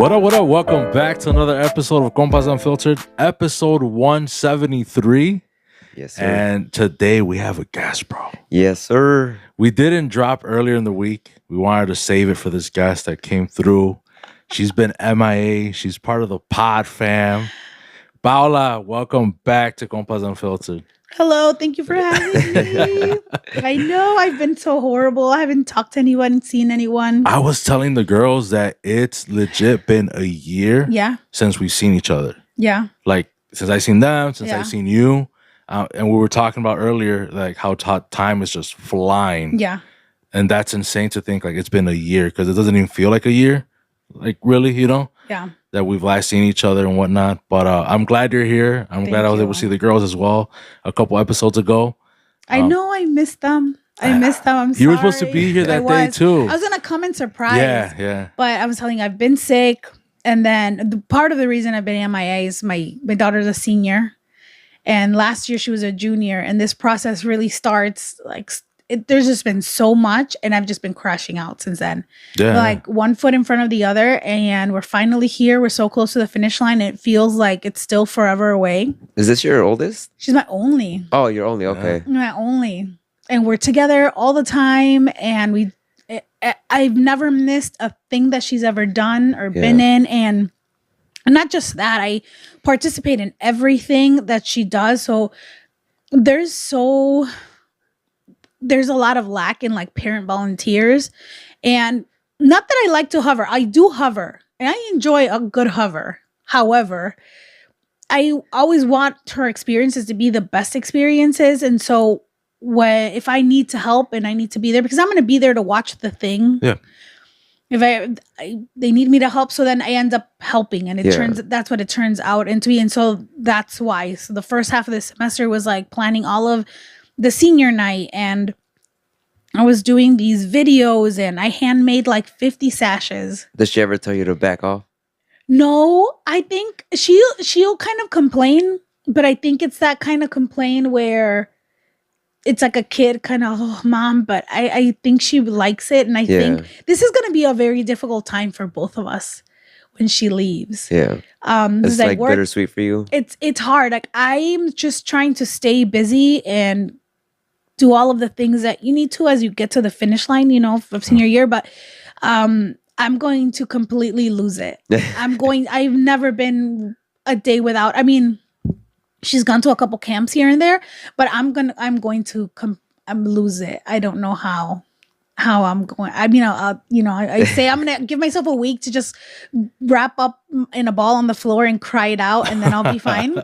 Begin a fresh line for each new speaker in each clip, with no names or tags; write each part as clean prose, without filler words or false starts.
What up, what up? Welcome back to another episode of Compas Unfiltered, episode 173.
Yes, sir.
And today we have a guest, bro.
Yes, sir.
We didn't drop earlier in the week. We wanted to save it for this guest that came through. She's been MIA. She's part of the Podfam. Paula, welcome back to Compas Unfiltered.
Hello, thank you for having me. I know I've been so horrible. I haven't talked to anyone, seen anyone.
I was telling the girls that it's legit been a year since we've seen each other.
Yeah.
Like, since I seen them, since I seen you. And we were talking about earlier, like, how time is just flying.
Yeah.
And that's insane to think, like, it's been a year, because it doesn't even feel like a year. Like, really, you know?
Yeah.
That we've last seen each other and whatnot. But I'm glad you're here. I'm glad I was able to see the girls as well a couple episodes ago.
I know I missed them. I'm sorry.
You were supposed to be here that day too.
I was going to come and surprise.
Yeah.
But I was telling you, I've been sick. And then part of the reason I've been MIA is my daughter's a senior. And last year she was a junior. And this process really starts like... there's just been so much, and I've just been crashing out since then.
Yeah.
Like one foot in front of the other, and we're finally here. We're so close to the finish line. It feels like it's still forever away.
Is this your oldest?
She's my only.
Oh, you're only. Okay.
My only. And we're together all the time, and I've never missed a thing that she's ever done or been in. And not just that, I participate in everything that she does. So there's a lot of lack in like parent volunteers, and not that I like to hover. I do hover and I enjoy a good hover. However, I always want her experiences to be the best experiences. And so if I need to help and I need to be there, because I'm going to be there to watch the thing.
Yeah.
If they need me to help, so then I end up helping, and that's what it turns out into me. And so that's why. So the first half of the semester was like planning all of the senior night, and I was doing these videos, and I handmade like 50 sashes.
Does she ever tell you to back off?
No, I think she'll kind of complain, but I think it's that kind of complain where it's like a kid kind of, oh, mom, but I think she likes it. And I think this is going to be a very difficult time for both of us when she leaves.
Yeah. It's like bittersweet for you.
It's hard. Like I'm just trying to stay busy and do all of the things that you need to as you get to the finish line, you know, of senior year. But I'm going to completely lose it. I've never been a day without. I mean, she's gone to a couple camps here and there, but I'm going to lose it. I don't know how I'm going. I mean, I say I'm going to give myself a week to just wrap up in a ball on the floor and cry it out, and then I'll be fine.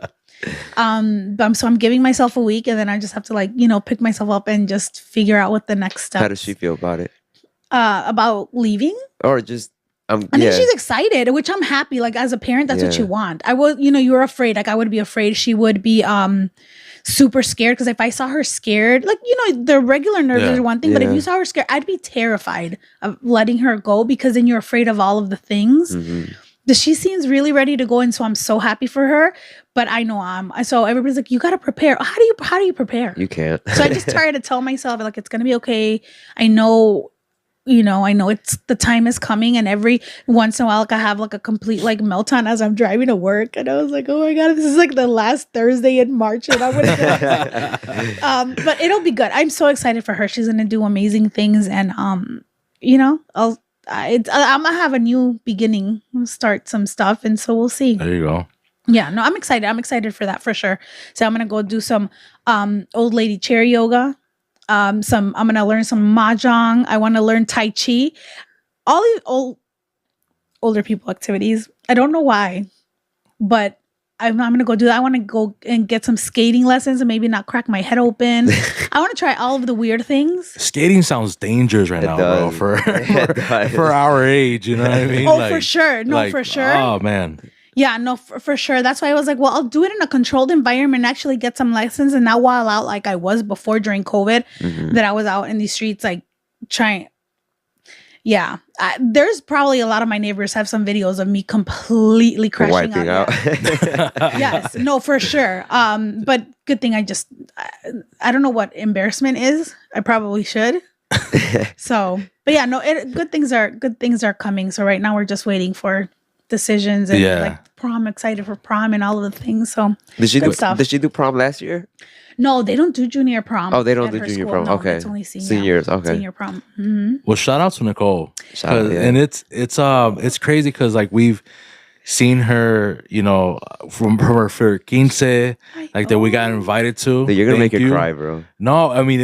So I'm giving myself a week, and then I just have to pick myself up and just figure out what the next step.
How does she feel about it?
About leaving?
Or just,
I think she's excited, which I'm happy. Like as a parent, that's what you want. I was, you were afraid. Like I would be afraid she would be, super scared, because if I saw her scared, like the regular nerves is one thing, but if you saw her scared, I'd be terrified of letting her go, because then you're afraid of all of the things.
Mm-hmm.
She seems really ready to go, and so I'm so happy for her. But I know so everybody's like, you got to prepare. How do you prepare?
You can't.
So I just try to tell myself, like, it's gonna be okay. I know it's the time is coming, and every once in a while, like I have like a complete like meltdown as I'm driving to work, and I was like, oh my god, this is like the last Thursday in March, and I'm gonna go. But it'll be good. I'm so excited for her. She's gonna do amazing things, and I'm gonna have a new beginning, start some stuff, and so we'll see.
There you go.
Yeah, no, I'm excited. I'm excited for that for sure. So I'm gonna go do some old lady chair yoga. I'm gonna learn some mahjong. I want to learn tai chi. All these older people activities. I don't know why, but I'm gonna go do that. I want to go and get some skating lessons and maybe not crack my head open. I want to try all of the weird things.
Skating sounds dangerous right now, bro. For our age, you know what I mean?
Oh, for sure. No, for sure.
Oh man.
Yeah, no, for sure. That's why I was like, well, I'll do it in a controlled environment and actually get some lessons, and not while out like I was before during COVID, that I was out in these streets like trying. Yeah, there's probably a lot of my neighbors have some videos of me completely crashing out. Yes, no, for sure. But good thing I don't know what embarrassment is. I probably should. So, but yeah, no, good things are coming. So right now we're just waiting for decisions and like prom, excited for prom and all of the things. So
did she do prom last year?
No, they don't do junior prom.
Oh, they don't do junior prom.
No,
okay,
it's only
seniors. Okay,
senior prom. Mm-hmm.
Well, shout out to Nicole, and it's crazy because like we've seen her, you know, from her for quince, like that we got invited to.
Dude, you're gonna make her cry, bro.
No, I mean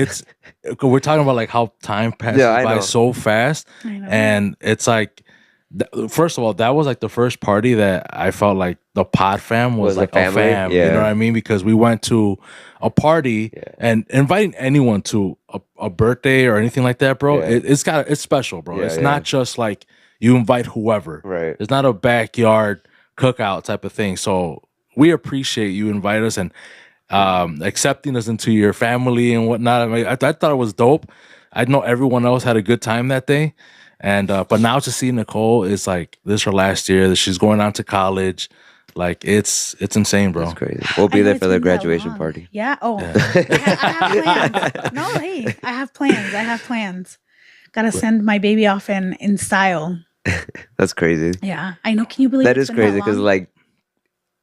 we're talking about like how time passes by so fast, and it's like. First of all, that was like the first party that I felt like the pod fam was like a fam. You know what I mean? Because we went to a party and inviting anyone to a birthday or anything like that, bro. It's special, bro. It's not just like you invite whoever.
Right.
It's not a backyard cookout type of thing. So we appreciate you invite us and accepting us into your family and whatnot. I mean, I thought it was dope. I know everyone else had a good time that day. And but now to see Nicole is like this is her last year that she's going on to college. Like it's insane, bro.
It's crazy. We'll be there for the graduation party.
Yeah. Oh, I have plans. No, hey, I have plans. Gotta send my baby off in style.
That's crazy.
Yeah, I know. Can you believe
that is crazy? Because like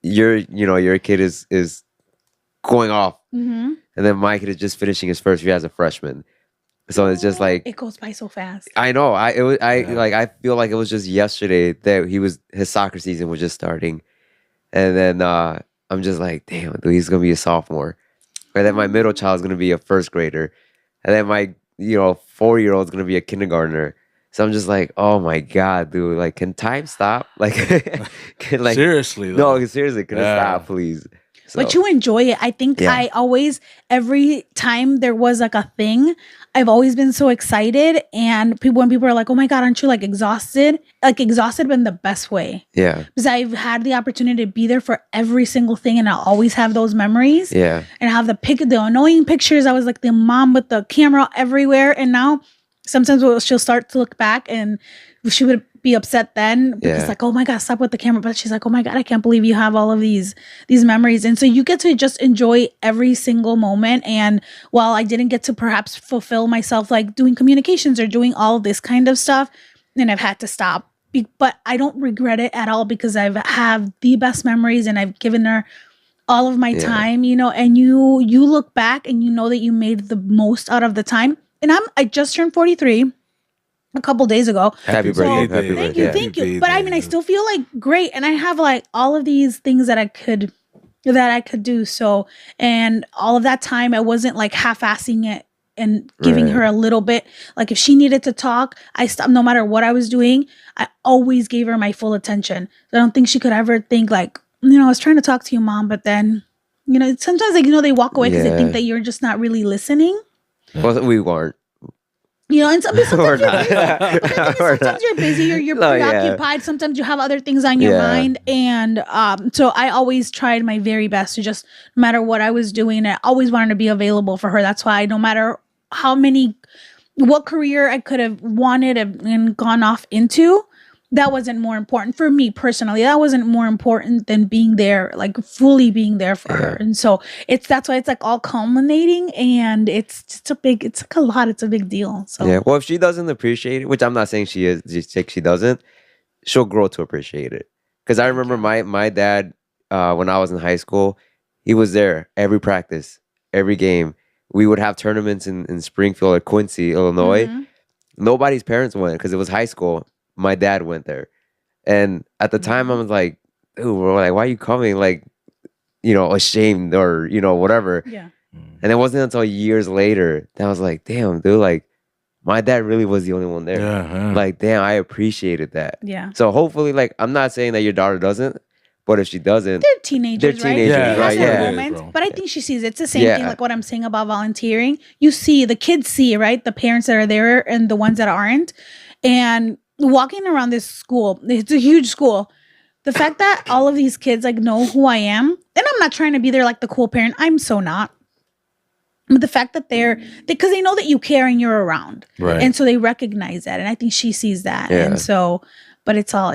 your kid is going off, and then my kid is just finishing his first year as a freshman. So it's just like
it goes by so fast.
I know. I feel like it was just yesterday that his soccer season was just starting, and then I'm just like, damn, dude, he's gonna be a sophomore, and then my middle child is gonna be a first grader, and then my 4-year-old is gonna be a kindergartner. So I'm just like, oh my god, dude, like, can time stop? Like,
seriously? Though.
No, seriously, can it stop, please? So.
But you enjoy it. I think I always, every time there was like a thing, I've always been so excited. And when people are like, oh my God, aren't you like exhausted? Like exhausted, but in the best way.
Yeah.
Because I've had the opportunity to be there for every single thing. And I'll always have those memories.
Yeah.
And have the annoying pictures. I was like the mom with the camera everywhere. And now sometimes she'll start to look back and she would be upset then because like, oh my God, stop with the camera. But she's like, oh my God, I can't believe you have all of these memories. And so you get to just enjoy every single moment. And while I didn't get to perhaps fulfill myself, like doing communications or doing all this kind of stuff, and I've had to stop, but I don't regret it at all because I have the best memories and I've given her all of my time, and you look back and you know that you made the most out of the time. And I just turned 43. A couple days ago.
Happy birthday.
Thank you. But I mean, I still feel like great. And I have like all of these things that I could do. So, and all of that time, I wasn't like half-assing it and giving her a little bit. Like if she needed to talk, I stopped no matter what I was doing. I always gave her my full attention. So I don't think she could ever think like, I was trying to talk to you, Mom. But then, sometimes like, they walk away because they think that you're just not really listening.
Well, we weren't.
And sometimes you're busy or you're preoccupied. Sometimes you have other things on your mind. And so I always tried my very best to just, no matter what I was doing, I always wanted to be available for her. That's why no matter what career I could have wanted and gone off into, that wasn't more important for me personally. That wasn't more important than being there, like fully being there for her. And so that's why it's like all culminating, and it's a big deal. So
well, if she doesn't appreciate it, which I'm not saying she doesn't, she'll grow to appreciate it. Because I remember my dad when I was in high school, he was there every practice, every game. We would have tournaments in Springfield or Quincy, Illinois. Nobody's parents went because it was high school. My dad went there, and at the time I was like, "Dude, bro, like, why are you coming? Like, ashamed or whatever." Yeah. And it wasn't until years later that I was like, "Damn, dude, like, my dad really was the only one there. Like, damn, I appreciated that."
Yeah.
So hopefully, like, I'm not saying that your daughter doesn't, but if she doesn't,
they're teenagers, right?
Yeah.
Moments, but I think she sees it. It's the same thing, like what I'm saying about volunteering. You see, the kids see, right? The parents that are there and the ones that aren't, and walking around this school, it's a huge school. The fact that all of these kids like know who I am, and I'm not trying to be there like the cool parent. I'm so not. But the fact that because they know that you care and you're around,
right?
And so they recognize that, and I think she sees that, and so. But it's all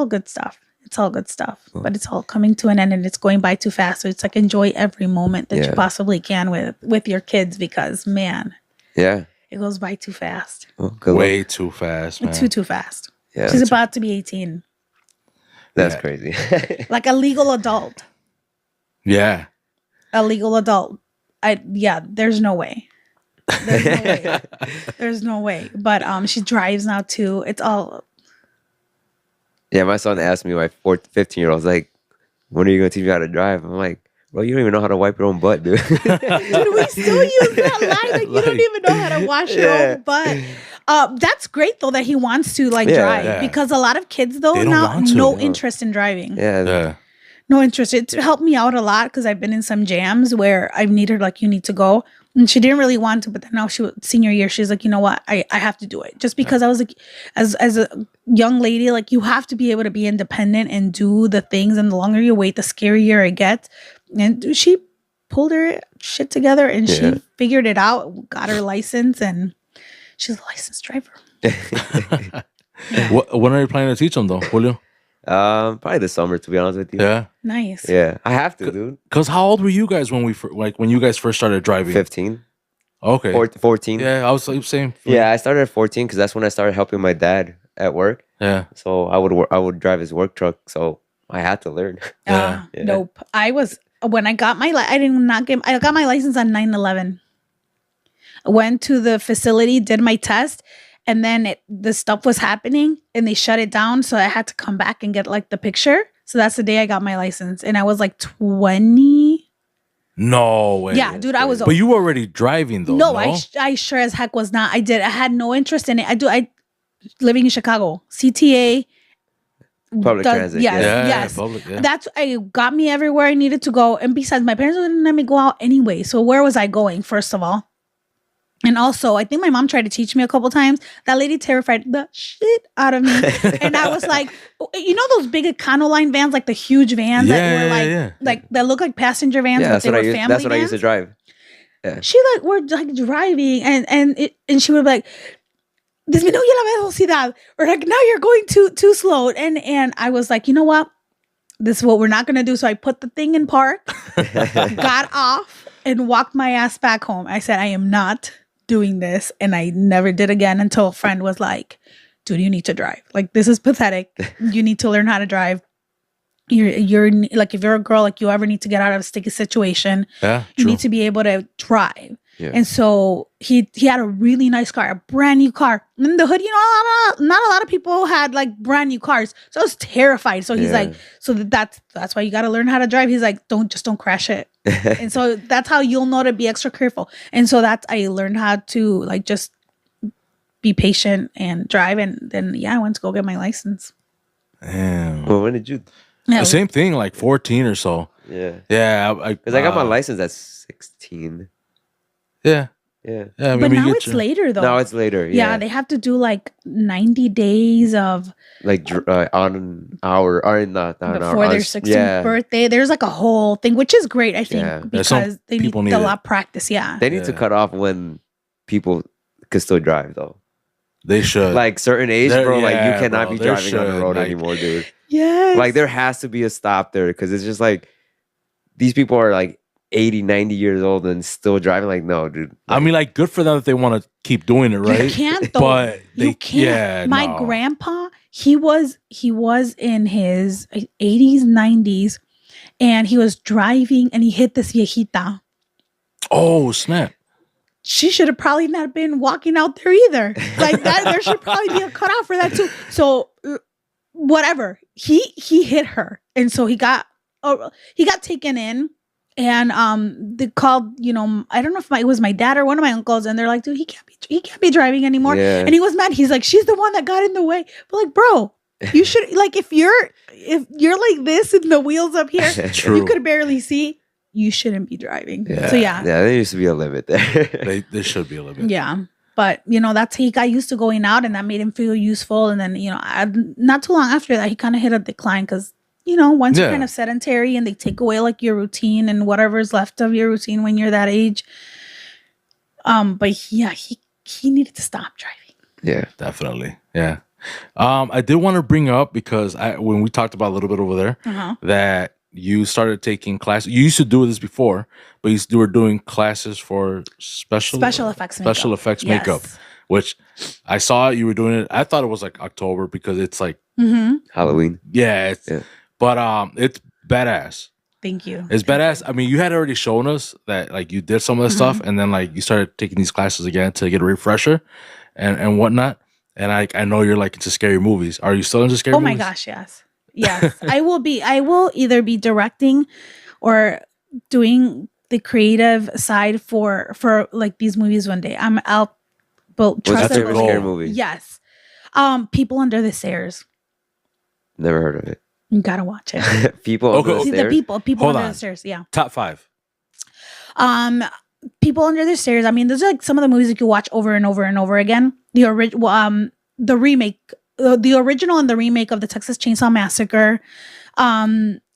good stuff. It's all good stuff. But it's all coming to an end, and it's going by too fast. So it's like enjoy every moment that you possibly can with your kids, because man, it goes by too fast.
Way too fast, man.
Too fast.
Yeah,
she's about to be 18.
That's
Yeah.
crazy.
Like a legal adult.
Yeah.
A legal adult. There's no way. There's no way. There's no way. But she drives now too. It's all
Yeah, my son asked me, my 15-year-old, like, when are you going to teach me how to drive? I'm like, bro, you don't even know how to wipe your own butt, dude.
Dude, we still use that line. Like, you don't even know how to wash your own butt. That's great though that he wants to like drive
Yeah.
because a lot of kids though
They don't
now
want to.
no
No.
interest in driving.
Yeah.
No interest. It helped me out a lot because I've been in some jams where I've needed like you need to go, and she didn't really want to, but then now senior year she's like, you know what, I have to do it just because I was like, as a young lady, like you have to be able to be independent and do the things, and the longer you wait, the scarier it gets. And she pulled her shit together and she figured it out, got her license, and she's a licensed driver.
When are you planning to teach them though, Julio?
Probably this summer, to be honest with you.
Yeah.
Nice.
Yeah, I have to, dude.
Because how old were you guys when when you guys first started driving?
15.
Okay.
14.
Yeah, I was saying.
Yeah, I started at 14 because that's when I started helping my dad at work.
Yeah.
So I would drive his work truck. So I had to learn.
Yeah.
Nope. When I got my I got my license on 9/11. I went to the facility, did my test, and then the stuff was happening and they shut it down. So I had to come back and get like the picture. So that's the day I got my license. And I was like 20.
No way.
Yeah, dude, I was.
But you were already driving though.
No,
No,
I sure as heck was not. I had no interest in it. I living in Chicago, CTA.
Public transit.
Yes,
Yeah,
yes.
public, yeah.
That's got me everywhere I needed to go. And besides, my parents wouldn't let me go out anyway. So where was I going, first of all? And also, I think my mom tried to teach me a couple times. That lady terrified the shit out of me. And I was like, you know those big Econoline vans, like the huge vans that were like that look like passenger vans,
Yeah,
but they were family
that's what I
vans?
used to drive. Yeah.
She like we're like driving and she would be like, disminuye la velocidad, or like, now you're going too slow. And I was like, you know what? This is what we're not gonna do. So I put the thing in park, got off, and walked my ass back home. I said, I am not doing this, and I never did again until a friend was like, dude, you need to drive. Like, this is pathetic. You need to learn how to drive. You're like, if you're a girl, like you ever need to get out of a sticky situation, you need to be able to drive.
Yeah.
And so he had a really nice car, a brand new car. In the hood, you know, not a lot of people had like brand new cars. So I was terrified. So he's like, so that's why you got to learn how to drive. He's like, don't crash it. And so that's how you'll know to be extra careful. And so I learned how to like just be patient and drive. And then, I went to go get my license.
Damn.
Well, when did you?
Yeah,
The same thing, like 14 or so.
Yeah.
Yeah.
Because I got my license at 16.
Yeah.
Yeah.
Yeah.
but now it's later though.
Now it's later.
Yeah, they have to do like 90 days of
like on an hour or not an hour.
before their 16th birthday. There's like a whole thing, which is great, I think,
Yeah.
because they need a lot of practice. Yeah.
They need to cut off when people could still drive though.
They should.
Like certain age, bro. Like you cannot be
they
driving on the
should,
road
like-
anymore, dude.
Yes.
Like there has to be a stop there because it's just like these people are like 80, 90 years old and still driving. Like, no, dude.
I mean, like, good for them if they want to keep doing it, right?
You can't though.
But
you can't.
Yeah,
My
no.
grandpa, he was in his 80s, 90s, and he was driving and he hit this viejita.
Oh, snap.
She should have probably not been walking out there either. Like that, there should probably be a cutoff for that too. So whatever, he hit her, and so he got taken in, and they called. You know, I don't know if it was my dad or one of my uncles, and they're like, dude, he can't be driving anymore.
Yeah.
And he was mad. He's like, she's the one that got in the way. But like, bro, you should like if you're like this and the wheels up here,
True.
you could barely see. You shouldn't be driving.
Yeah.
So yeah.
Yeah, there used to be a limit there.
There should be a limit.
Yeah. But, you know, he got used to going out, and that made him feel useful. And then, you know, not too long after that, he kind of hit a decline because, you know, once you're kind of sedentary and they take away like your routine and whatever's left of your routine when you're that age. But yeah, he needed to stop driving.
Yeah.
Definitely. Yeah. I did want to bring up because when we talked about a little bit over there that you started taking classes. You used to do this before, but you were doing classes for special effects makeup,
Yes.
which I saw you were doing it. I thought it was like October because it's like
Halloween.
Yeah,
Yeah.
but it's badass.
Thank you.
It's badass. I mean, you had already shown us that like you did some of the stuff, and then like you started taking these classes again to get a refresher and whatnot. And I know you're like into scary movies. Are you still into scary
Oh
movies?
my gosh, yes. I will either be directing or doing the creative side for like these movies one day. But
What's your
trust
favorite
and
scary
believe.
movie?
Yes. People Under the Stairs.
Never heard of it.
You gotta watch it.
People
Okay,
under the
See the
stairs.
people
Hold
under
on.
the stairs. Yeah.
Top 5.
People Under the Stairs. I mean, those are like some of the movies you can watch over and over and over again. The remake, the original and the remake of the Texas Chainsaw Massacre.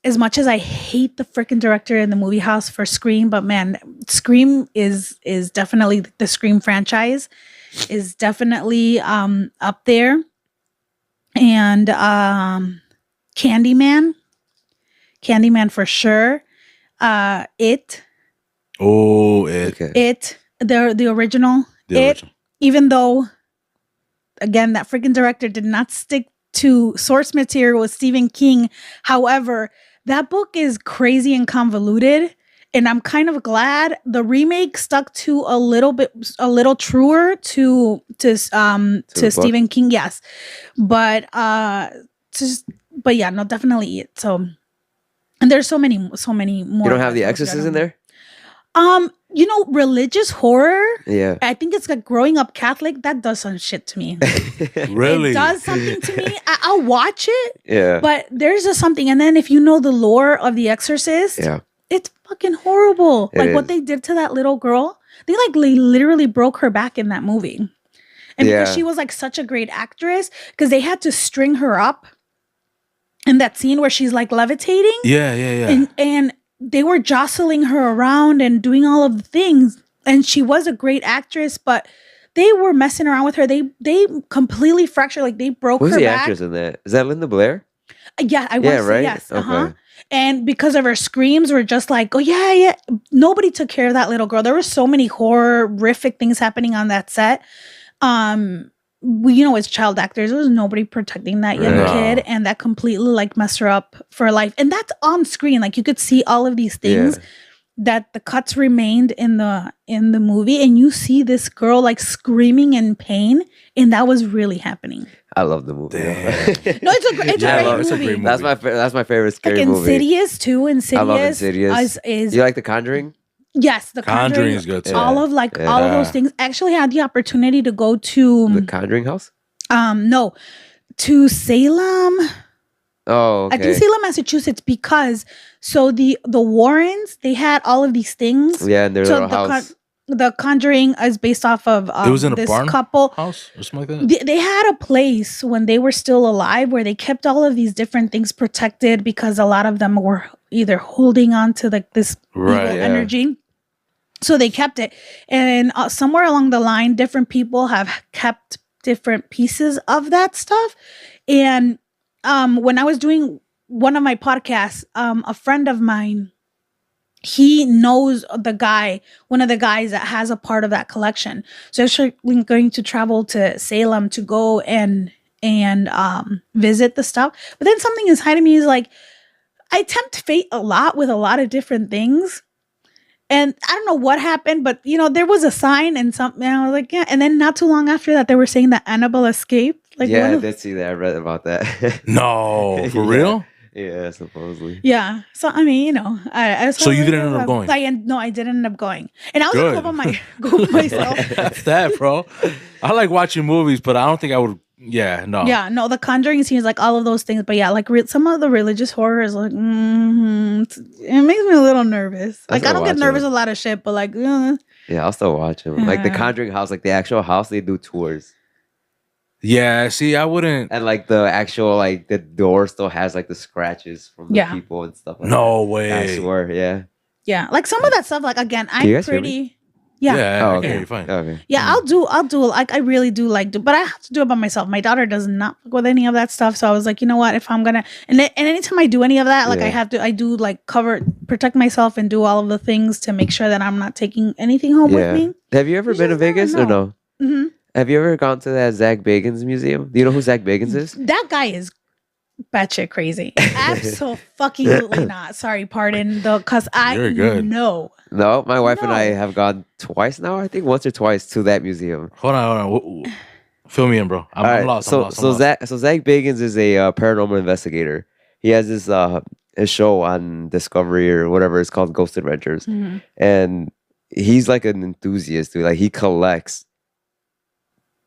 As much as I hate the freaking director in the movie house for Scream, but man, Scream is definitely the Scream franchise is definitely up there. And Candyman for sure. It.
Oh, it.
Okay.
It, the original.
The original.
Even though, again, that freaking director did not stick to source material with Stephen King. However, that book is crazy and convoluted, and I'm kind of glad the remake stuck to a little truer to Stephen King. Yes, but yeah, no, definitely it. So, and there's so many more.
You don't have The Exorcist in there?
Religious horror.
Yeah.
I think it's like growing up Catholic. That does some shit to me.
Really?
It does something to me. I'll watch it.
Yeah.
But there's just something. And then if you know the lore of The Exorcist,
Yeah.
it's fucking horrible.
It
like what
is.
they did to that little girl. They literally broke her back in that movie. And because
Yeah.
she was like such a great actress, because they had to string her up in that scene where she's like levitating.
Yeah.
And they were jostling her around and doing all of the things. And she was a great actress, but they were messing around with her. They completely fractured, like they broke
Who's
her
the
back.
actress in that? Is that Linda Blair?
Yeah, I want to say
right?
yes.
Okay.
And because of her screams, we're just like, oh yeah. Nobody took care of that little girl. There were so many horrific things happening on that set. As child actors, there was nobody protecting that young
Right.
kid, and that completely like messed her up for life. And that's on screen. Like you could see all of these things that the cuts remained in the movie, and you see this girl like screaming in pain, and that was really happening.
I love the movie.
Damn.
No, it's a great
it's a
movie.
great movie.
That's my favorite scary
Like
movie.
Insidious too.
I love Insidious.
Is
You like The Conjuring?
yes, the
Conjuring
Conjuring
is good too.
all of all of those
Yeah.
things. Actually had the opportunity to go to
The Conjuring House?
to Salem.
Oh, okay.
I think Salem, Massachusetts, because so the Warrens, they had all of these things.
Yeah, in their
So
little house.
The Conjuring is based off of
It was in a
this
barn
couple.
house or something like that.
They had a place when they were still alive where they kept all of these different things protected because a lot of them were either holding on to like this
Right,
evil
yeah.
energy. So they kept it. And somewhere along the line, different people have kept different pieces of that stuff. And when I was doing one of my podcasts, a friend of mine, he knows one of the guys that has a part of that collection. So actually we're going to travel to Salem to go and visit the stuff. But then something inside of me is like, I tempt fate a lot with a lot of different things. And I don't know what happened, but there was a sign and something. And I was like, yeah. And then not too long after that, they were saying that Annabelle escaped. Like,
Yeah,
one
I
of-
did see that. I read about that.
No, for
Yeah.
real?
Yeah, supposedly.
yeah. So I mean, I was
So you didn't end up going?
No, I didn't end up going. And I was
Good.
gonna go by myself.
That's that, bro. I like watching movies, but I don't think I would. Yeah, no.
Yeah, no, The Conjuring seems like all of those things, but yeah, like some of the religious horror is like, it makes me a little nervous. Like I don't get nervous
it.
a lot of shit, but like,
Yeah, I'll still watch them. Like the
Yeah.
Conjuring house, like the actual house, they do tours.
Yeah, see, I wouldn't.
And like the actual, like the door still has like the scratches from the
Yeah.
people and stuff like
No
that.
way.
I swear, yeah.
yeah, like some of that stuff. Like again,
Can you
I'm
guys hear me?
pretty. Yeah.
Yeah,
Oh,
I
okay.
can hear you fine.
Okay.
Yeah, I'll do like I really do like but I have to do it by myself. My daughter does not fuck with any of that stuff. So I was like, you know what, if I'm gonna and anytime I do any of that, like
Yeah.
I do like protect myself and do all of the things to make sure that I'm not taking anything home with
Yeah.
me.
Have you ever
You
been to
just never
Vegas or no?
hmm
Have you ever gone to that Zach Bagans museum? Do you know who Zach Bagans is?
That guy is batshit crazy. Absolutely not. Sorry, pardon though, because I
You're good.
know.
No, my wife and I
No.
have gone twice now. I think once or twice to that museum.
Hold on. Fill me in, bro. I'm
All right,
lost.
so
I'm lost.
Zach Bagans is a paranormal investigator. He has this a show on Discovery or whatever it's called, Ghost Adventures,
Mhm.
and he's like an enthusiast, dude. Like he collects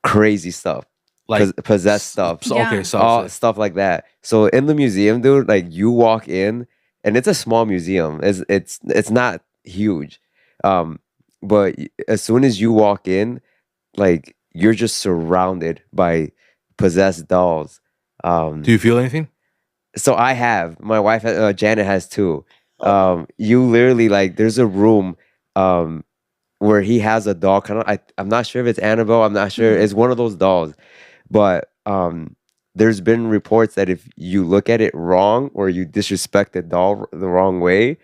crazy stuff,
Like
possessed stuff,
So,
Yeah.
okay, so
all stuff like that. So in the museum, dude, like you walk in, and it's a small museum. It's not huge, but as soon as you walk in, like you're just surrounded by possessed dolls.
do you feel anything?
So I have my wife, Janet has too. You literally like there's a room where he has a doll. Kind of, I'm not sure if it's Annabelle. I'm not sure. It's one of those dolls, but there's been reports that if you look at it wrong or you disrespect the doll the wrong way,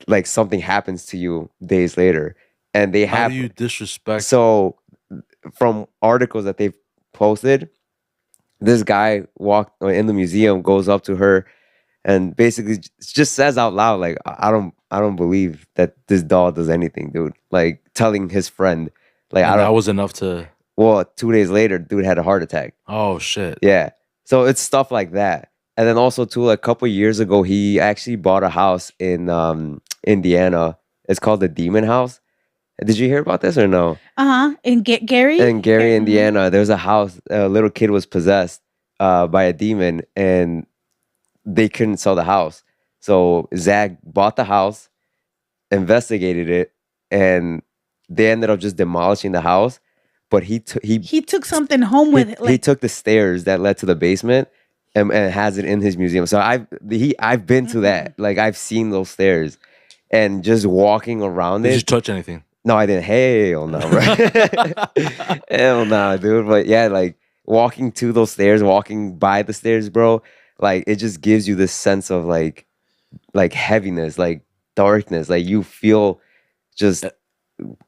like something happens to you days later. And they
How
have
do you disrespect?
so from articles that they've posted, this guy walked in the museum, goes up to her, and basically just says out loud, like, I don't believe that this doll does anything, dude. Like telling his friend, like,
and
I
that
don't.
was enough to.
Well, 2 days later, dude had a heart attack.
Oh shit.
Yeah, so it's stuff like that. And then also too, like, a couple years ago, he actually bought a house in Indiana. It's called the Demon House. Did you hear about this or no?
And Gary.
In Gary, Indiana, there's a house. A little kid was possessed by a demon, and they couldn't sell the house. So Zach bought the house, investigated it, and they ended up just demolishing the house. But he
took something home with it.
he took the stairs that led to the basement and has it in his museum. So I've been to that. Like I've seen those stairs, and just walking around
Did
it.
you touch anything?
No, I didn't. Hell no, bro. Hell no, dude. But yeah, like walking to those stairs, walking by the stairs, bro. Like it just gives you this sense of like heaviness, like darkness. Like you feel just a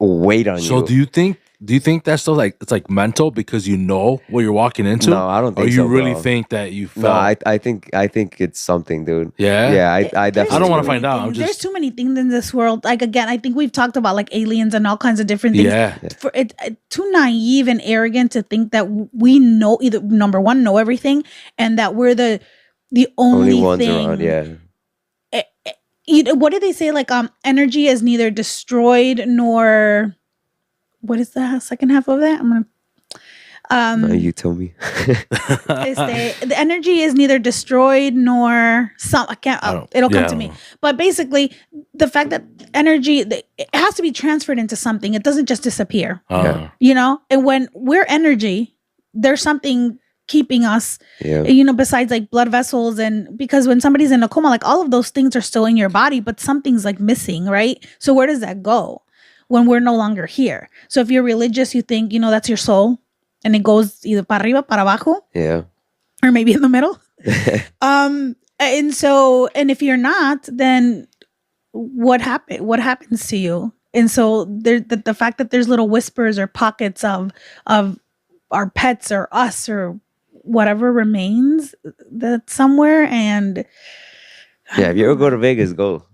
weight on you.
So do you think that's still like it's like mental because you know what you're walking into?
No, I don't think
Or you
so,
really
bro.
think that you felt?
No, I think it's something, dude.
Yeah?
Yeah, I
There's
definitely.
I don't wanna
too
find
many
out. I'm
things. There's
just-
too many things in this world. Like again, I think we've talked about like aliens and all kinds of different things.
Yeah.
For it, too naive and arrogant to think that we know either number one know everything and that we're the only
only ones
thing.
around. Yeah.
What did they say? Like energy is neither destroyed nor what is the second half of that? I'm gonna
No, you tell me.
the energy is neither destroyed nor some. I can't. It'll come to me. But basically, the fact that energy it has to be transferred into something. It doesn't just disappear.
Uh,
You know, and when we're energy, there's something keeping us.
Yeah.
You know, besides like blood vessels, and because when somebody's in a coma, like all of those things are still in your body, but something's like missing, right? So where does that go when we're no longer here? So if you're religious, you think that's your soul. And it goes either para arriba, para abajo,
Yeah.
or maybe in the middle. And if you're not, then what happens to you? And so the fact that there's little whispers or pockets of our pets or us or whatever remains that somewhere. And
Yeah. If you ever go to Vegas, go.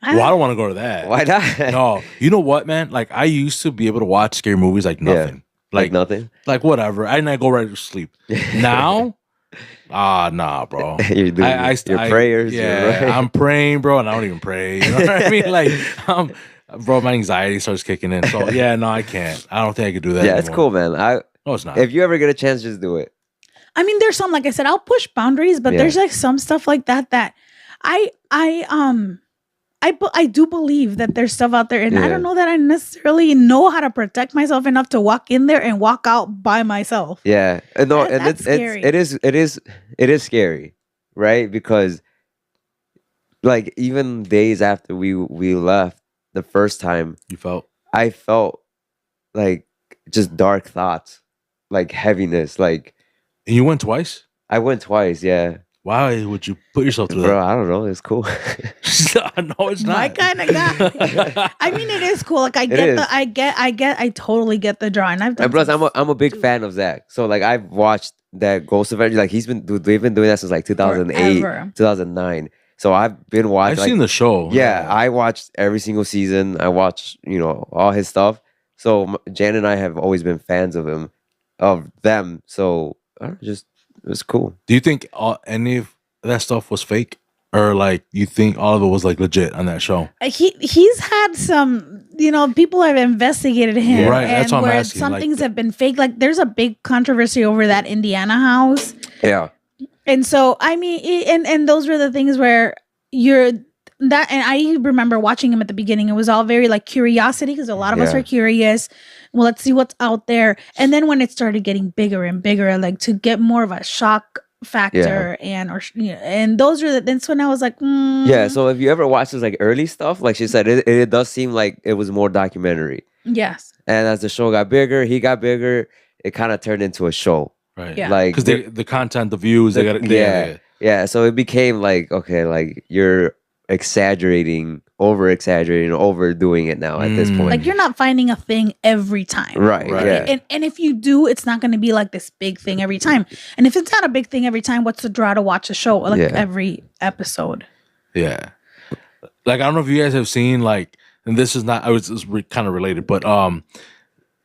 well, I don't want to go to that.
Why not?
No, you know what, man? Like I used to be able to watch scary movies like nothing.
Like nothing.
Like whatever. I go right to sleep. Now, nah, bro.
You're doing your prayers.
Yeah,
right?
I'm praying, bro, and I don't even pray. You know what I mean? Like, bro, my anxiety starts kicking in. So yeah, no, I can't. I don't think I could do that.
Yeah, it's
anymore.
cool, man.
No, it's not.
If you ever get a chance, just do it.
I mean, there's some, like I said, I'll push boundaries, but
Yeah.
there's like some stuff like that I do believe that there's stuff out there, and I
Yeah.
don't know that I necessarily know how to protect myself enough to walk in there and walk out by myself.
Yeah. No, and
That's scary.
it is scary, right? Because like even days after we left the first time,
You felt
I felt like just dark thoughts, like heaviness. Like
and you went twice.
I went twice, yeah.
Why would you put yourself through
Bro, I don't know. It's cool.
that? No, it's
My
not.
kind of guy. I mean, it is cool. Like I totally get the draw, and I've done
And plus,
some
I'm a big fan of Zach. So like I've watched that Ghost Avenger, like they've been doing that since like 2008,
Forever.
2009. So I've been watching.
I've seen the show.
Yeah, I watched every single season. I watched, all his stuff. So Jan and I have always been fans of them. So I don't know, just it was cool.
Do you think any of that stuff was fake? Or like you think all of it was like legit on that show?
He's had some, people have investigated him,
Yeah. Right, that's what I'm
where
asking,
some
like
things have been fake. Like there's a big controversy over that Indiana house,
Yeah.
and so I mean, and those were the things where and I remember watching him at the beginning. It was all very like curiosity because a lot of us
Yeah.
are curious. Well, let's see what's out there, and then when it started getting bigger and bigger, like to get more of a shock factor and those are that's when I was like
Yeah, so if you ever watch this like early stuff, like she said, it does seem like it was more documentary.
yes,
And as the show got bigger, he got bigger, it kind of turned into a show.
Right.
Yeah.
Like
Because the content, the views, they got
yeah. So it became like, okay, like you're over-exaggerating, overdoing it now at this point.
like you're not finding a thing every time,
Right. Yeah.
and if you do, it's not going to be like this big thing every time. And if it's not a big thing every time, what's the draw to watch a show like every episode?
Yeah. Like I don't know if you guys have seen like, and this is not, kind of related, but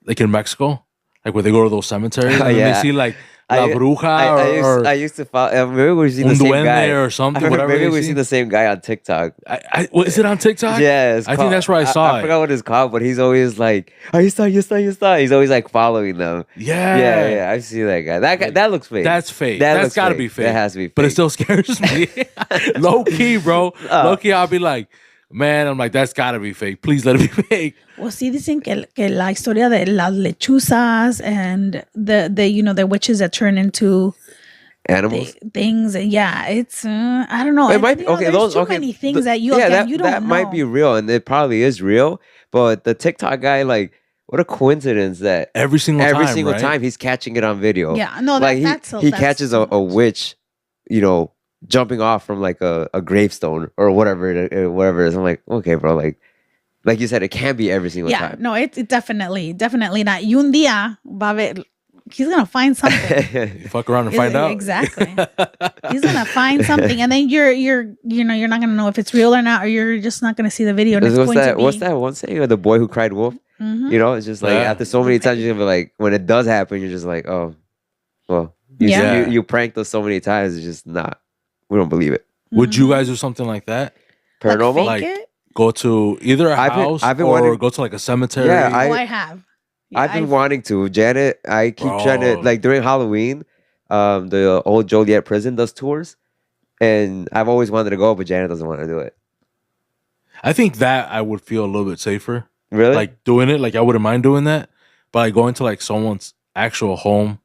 like in Mexico, like where they go to those cemeteries and
Yeah.
they see like La Bruja
I used to follow. Maybe we've seen the same guy
or something.
Maybe we've seen the same guy on TikTok.
Is it on TikTok?
Yeah,
I think that's where I saw it.
I forgot what it's called, but he's always like, "Are you saw? He's always like following them. Yeah. I see that guy. That looks fake.
That's fake.
That's
That's got to be fake.
That has to be fake.
But it still scares me. Low key, bro. Low key, I'll be like, man, I'm like, that's got to be fake. Please let it be fake.
Well, sí dicen que la historia de las lechuzas and the witches that turn into
animals.
Things. Yeah, it's I don't know.
It might be okay.
There's too many things that you
that
you don't know.
might be real, and it probably is real. But the TikTok guy, like, what a coincidence that
every single right?
time he's catching it on video.
Yeah, no,
like he
that's
catches a witch, jumping off from like a gravestone or whatever it is. I'm like, okay, bro, like you said, it can't be every single time.
No, it's definitely not. Y un día va a ver, he's gonna find something.
Fuck around and find out.
Exactly. He's gonna find something, and then you're not gonna know if it's real or not, or you're just not gonna see the video. And it's going to be,
what's that one saying? The boy who cried wolf.
Mm-hmm.
It's just like after so many times, you're gonna be like, when it does happen, you're just like, oh, well, you pranked us so many times. It's just not. We don't believe it.
Would you guys do something like that?
Paranormal?
Like
go to either a house or go to like a cemetery?
Yeah,
I have. Yeah,
I've been wanting to. Janet, I keep trying to, like during Halloween, the old Joliet prison does tours. And I've always wanted to go, but Janet doesn't want to do it.
I think that I would feel a little bit safer.
Really?
Like doing it, like I wouldn't mind doing that. But like going to like someone's actual home,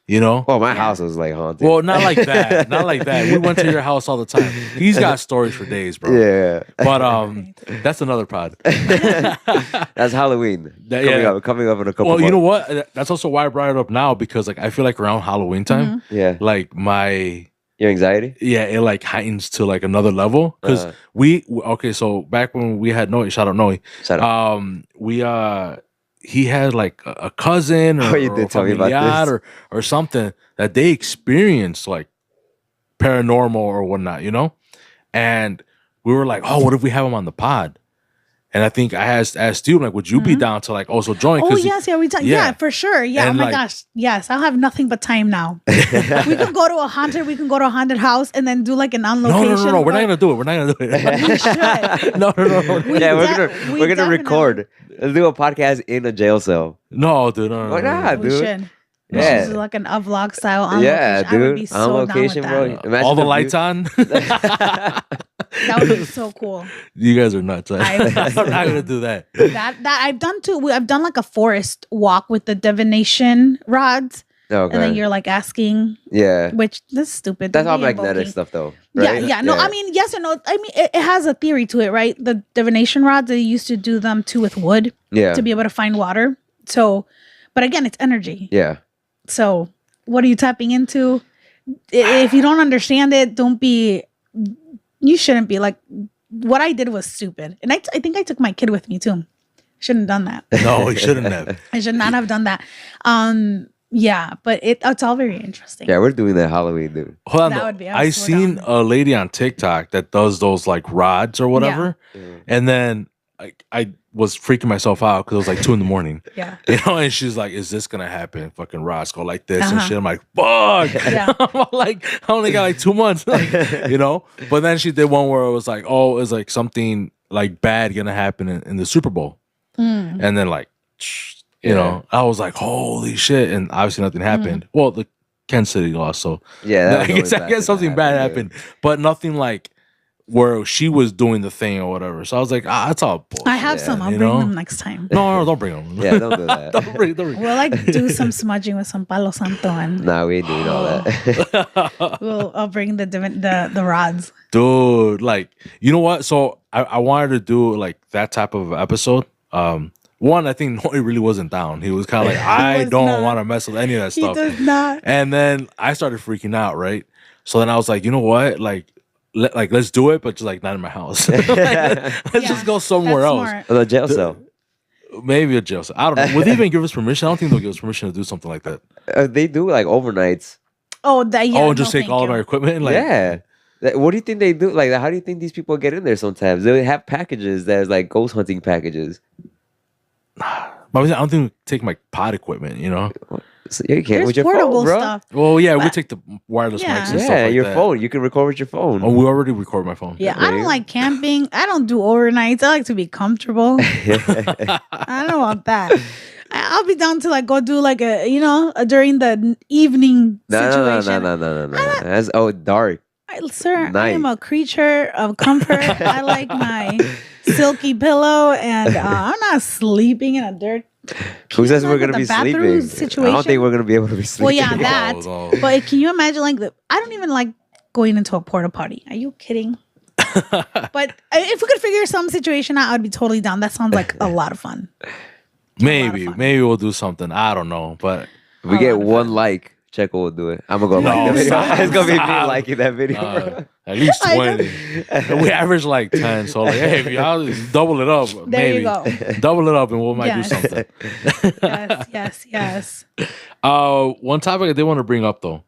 Oh, my house was like haunted.
Well, not like that. Not like that. We went to your house all the time. He's got stories for days, bro.
Yeah.
But that's another pod.
That's Halloween. Coming up in a couple months.
You know what? That's also why I brought it up now, because like I feel like around Halloween time, like
your anxiety?
Yeah, it like heightens to like another level. Because so back when we had Noe, shout out Noe.
Shout out.
He had like a cousin or,
you did
or
tell me about this.
or something that they experienced like paranormal or whatnot, and we were like, oh, what if we have him on the pod? And I think I asked you, like, would you be down to like also join?
Oh yes, yeah, for sure. Yeah.
And
oh my gosh, yes. I'll have nothing but time now. We can go to a haunted house and then do like an on location.
No. We're not gonna do it.
We should.
No.
We're gonna record. Let's do a podcast in a jail cell.
No, dude. No.
Why not,
We
dude?
should.
Yeah.
This is like a vlog style on
yeah,
location.
dude.
I would be so
on location,
down
bro.
with that.
Imagine
all the lights on.
That would be so cool.
You guys are nuts. I'm not
so
gonna do that.
That I've done too. I've done like a forest walk with the divination rods.
Okay.
And then you're like asking, which that's stupid.
That's all magnetic stuff, though. Right?
Yeah. No, I mean, yes and no. I mean, it has a theory to it, right? The divination rods, they used to do them too with wood, to be able to find water. So, but again, it's energy.
Yeah.
So, what are you tapping into? If you don't understand it, you shouldn't be like. What I did was stupid, and I think I took my kid with me too. Shouldn't have done that.
No, he shouldn't have.
I should not have done that. Yeah, but it's all very interesting.
Yeah, we're doing that Halloween, dude.
Hold on,
That
though.
would be-
I
so
seen
down.
a lady on TikTok that does those like rods or whatever, and then I was freaking myself out because it was like 2 a.m.
Yeah.
You know, and she's like, "Is this gonna happen?" Fucking rods go like this and
Uh-huh.
shit. I'm like, "Fuck!"
Yeah.
I'm like, I only got like 2 months, like, you know. But then she did one where it was like, "Oh, it's like something like bad gonna happen in the Super Bowl,"
Mm.
and then like, you know, I was like, "Holy shit!" And obviously nothing happened. Well, the Kansas City lost, so
Yeah,
I guess something bad happened, but nothing like where she was doing the thing or whatever. So I was like, that's all bullshit.
I have some. I'll
you
bring
know?
them next time.
No, don't bring them.
Yeah, don't do that.
don't bring.
We'll like do some smudging with some Palo Santo and
Nah, we ain't doing all that.
I'll bring the rods.
Dude, like, you know what? So I wanted to do like that type of episode. One, I think Noe really wasn't down. He was kind of like, I
was
don't
not.
want to mess with any of that
He
stuff.
does not.
And then I started freaking out, right? So then I was like, you know what? Like, let's do it, but just like not in my house. Like, let's just go somewhere
That's
else.
smart.
The jail cell.
Maybe a jail cell. I don't know. Would they even give us permission? I don't think they'll give us permission to do something like that.
They do like overnights.
Oh, that yeah.
oh,
no,
and just take
thank
all of
you.
our equipment? Like,
Yeah. What do you think they do? Like, how do you think these people get in there sometimes? They have packages that's like ghost hunting packages.
but I don't think we take my pod equipment, you know?
So you can't
There's
with your
portable
phone, bro.
stuff.
Well, yeah, we
But-
take the wireless
Yeah.
mics and stuff
Yeah,
like
your
that.
phone. You can record with your phone.
Oh, we already record my phone.
Yeah, I
There
don't
you
like camping. I don't do overnights. I like to be comfortable. I don't know about that. I'll be down to like go do like during the evening
No,
situation.
no. That's dark.
Sir, I
Night.
am a creature of comfort. I like my silky pillow, and I'm not sleeping in a dirt.
Who says
you
we're
imagine
gonna be
the bathroom
sleeping? I
situation?
don't think we're gonna be able to be
Well,
sleeping.
yeah, that.
No.
But can you imagine like I don't even like going into a porta potty. Are you kidding? But if we could figure some situation out, I'd be totally down. That sounds like a lot of fun.
Maybe
fun.
we'll do something. I don't know, but
If we
A
get
lot of
one
fun.
like, Checo will do it. I'm gonna go
No,
like the video.
stop,
It's gonna be me
stop.
liking that video.
at least
I
20. We average like 10. So like, hey, if y'all double it up,
There
maybe
you go.
double it up, and we might
Yes.
do something.
Yes.
One topic I did want to bring up though.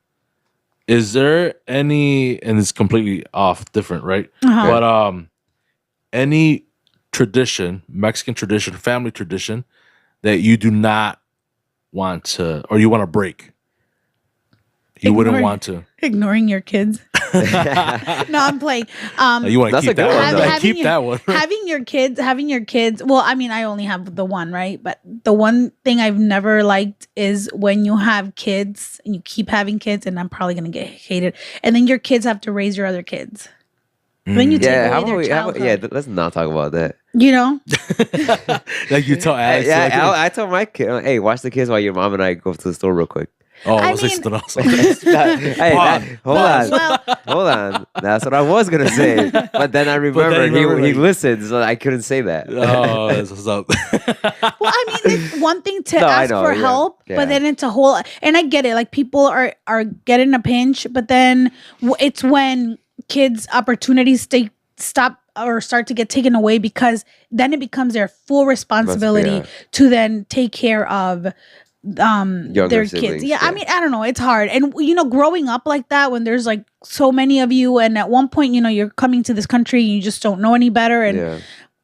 Is there any, and it's completely off, different, right?
Uh-huh.
But any tradition, Mexican tradition, family tradition, that you do not want to, or you want to break? You wouldn't
Ignoring-
want to.
Ignoring your kids. No, I'm playing.
You want to
That's
keep
a good
that
one,
one.
though.
Yeah, keep that one.
having your kids. Well, I mean, I only have the one, right? But the one thing I've never liked is when you have kids and you keep having kids, and I'm probably gonna get hated. And then your kids have to raise your other kids. Then you take
Yeah,
away their childhood.
let's not talk about that.
You know,
Like you tell Alex. like,
I told my kid, hey, watch the kids while your mom and I go to the store real quick.
oh,
I
what's this
mean-
also?
Hey, hold on.
well,
Hold on. That's what I was gonna say. But then I remembered he listened, so I couldn't say that.
Oh, that's what's up.
well, I mean, it's one thing to
No, I
ask
know,
for
yeah,
help,
yeah.
but then it's a whole. And I get it. Like people are getting a pinch, but then it's when kids' opportunities stop or start to get taken away, because then it becomes their full responsibility
Yeah.
to then take care of their kids.
siblings,
Yeah, I
yeah.
mean, I don't know, it's hard. And growing up like that, when there's like so many of you, and at one point, you're coming to this country and you just don't know any better, and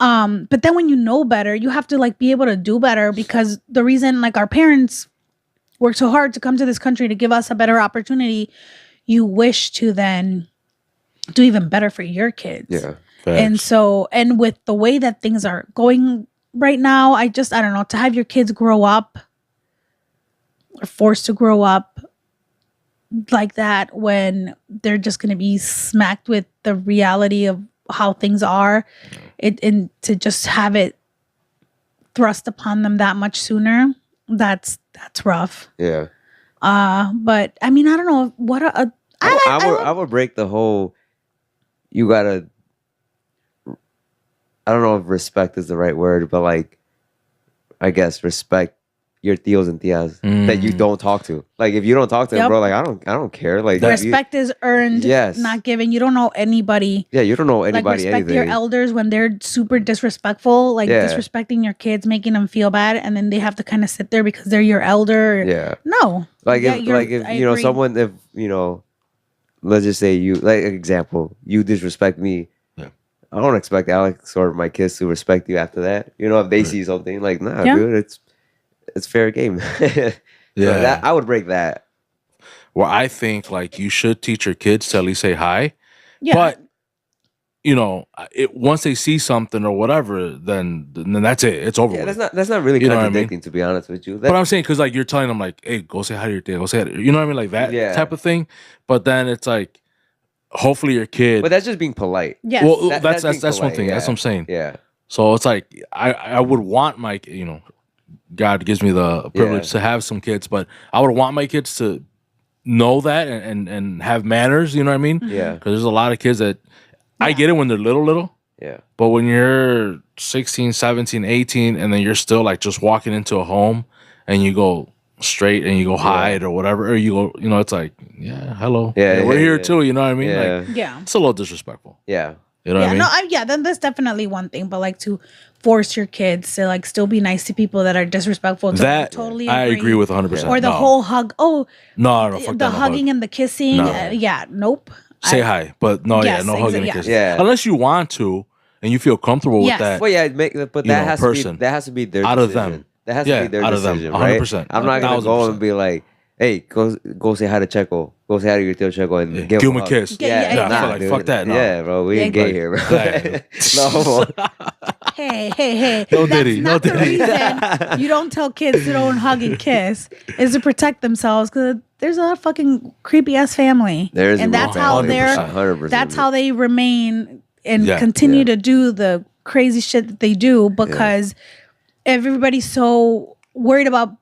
Yeah.
but then when you know better, you have to like be able to do better, because the reason like our parents worked so hard to come to this country to give us a better opportunity, you wish to then do even better for your kids.
Yeah.
And so, and with the way that things are going right now, I don't know, to have your kids grow up or forced to grow up like that when they're just going to be smacked with the reality of how things are, and to just have it thrust upon them that much sooner, that's rough.
Yeah.
But I mean, I don't know
I would break the whole. You gotta. I don't know if respect is the right word, but like, I guess respect your tios and tias that you don't talk to. Like if you don't talk to them, bro, like I don't care. Like
respect is earned,
yes,
not given. You don't know anybody.
Yeah, you don't know anybody.
Like respect
anything.
your elders when they're super disrespectful, like disrespecting your kids, making them feel bad, and then they have to kind of sit there because they're your elder.
Yeah.
No.
Like if you know someone, if you know, let's just say you, like example, you disrespect me. I don't expect Alex or my kids to respect you after that. You know, if they see something like, nah, dude, it's fair game. So I would break that.
Well, I think like you should teach your kids to at least say hi.
Yeah.
But you know, once they see something or whatever, then that's it. It's over.
Yeah, that's not really contradicting, to be honest with you.
But I'm saying because like you're telling them like, hey, go say hi to your dad. Go say hi to, you know what I mean, like that type of thing. But then it's like, hopefully your kid.
But that's just being polite.
Yeah.
Well, that's
polite,
one thing.
Yeah.
That's what I'm saying.
Yeah.
So it's like I would want my, you know, God gives me the privilege to have some kids, but I would want my kids to know that and have manners. You know what I mean?
Yeah.
Because there's a lot of kids that I get it when they're little.
Yeah.
But when you're 16, 17, 18, and then you're still like just walking into a home and you go straight and you go hide or whatever, or you go, you know, it's like, yeah, hello.
Yeah,
we're here too, you know what I mean?
Yeah.
Like, it's a little disrespectful.
Yeah.
You know what I mean?
No, then that's definitely one thing, but like to force your kids to like still be nice to people that are disrespectful.
That
totally
I agree with 100%.
Or the whole hug. Oh,
no, fuck
the
that,
hugging and the kissing.
No.
Nope.
Say hi, but no, no hugging and kissing.
Yeah.
Unless you want to and you feel comfortable with that.
Well, but that has to be their
out
decision.
of them.
That has to be their
out
decision,
of them, 100%.
Right? I'm not gonna go and be like, hey, go say hi to Checo. Go say hi to your Tio Checo and give him a kiss.
Fuck that. No.
Yeah, bro, we ain't gay here, bro. No.
Hey.
No
That's
Diddy.
not the reason you don't tell kids to don't hug and kiss is to protect themselves because there's a fucking creepy ass family. And that's how they're 100%. That's how they remain and continue to do the crazy shit that they do because everybody's so worried about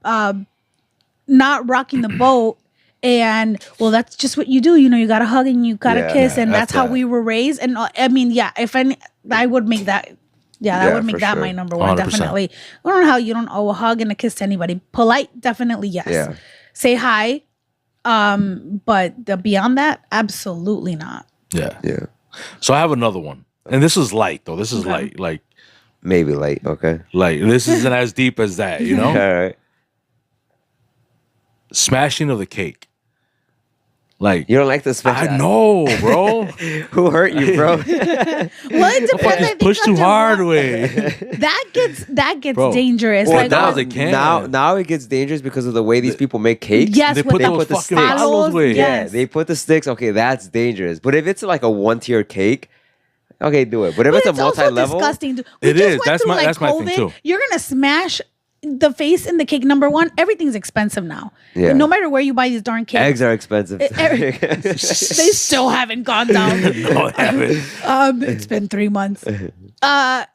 not rocking the boat. And well, that's just what you do. You know, you gotta hug and you gotta kiss, and that's how we were raised. And I mean, I would make that. Yeah, I would make that my number one. 100%. Definitely. I don't know how you don't owe a hug and a kiss to anybody. Polite, definitely yes.
Yeah.
Say hi, but beyond that, absolutely not.
Yeah. So I have another one, and this is light though. This is light, like
maybe light. Okay.
Like this isn't as deep as that, you know.
All right.
Smashing of the cake. Like
you don't like the smash?
I know, bro.
Who hurt you, bro?
Well, it depends.
Just push too hard way.
That gets dangerous.
Well,
like,
now it gets dangerous because of the way these people make cakes.
Yes,
they put the sticks.
Yeah, they put the sticks. Okay, that's dangerous. But if it's like a 1-tier cake, okay, do it. But if it's a multi-level,
disgusting.
It is. That's my thing too.
You're gonna smash the face in the cake. Number one, everything's expensive now.
Yeah.
No matter where you buy these darn cakes,
eggs are expensive.
They still haven't gone down.
No, they haven't.
It's been 3 months. No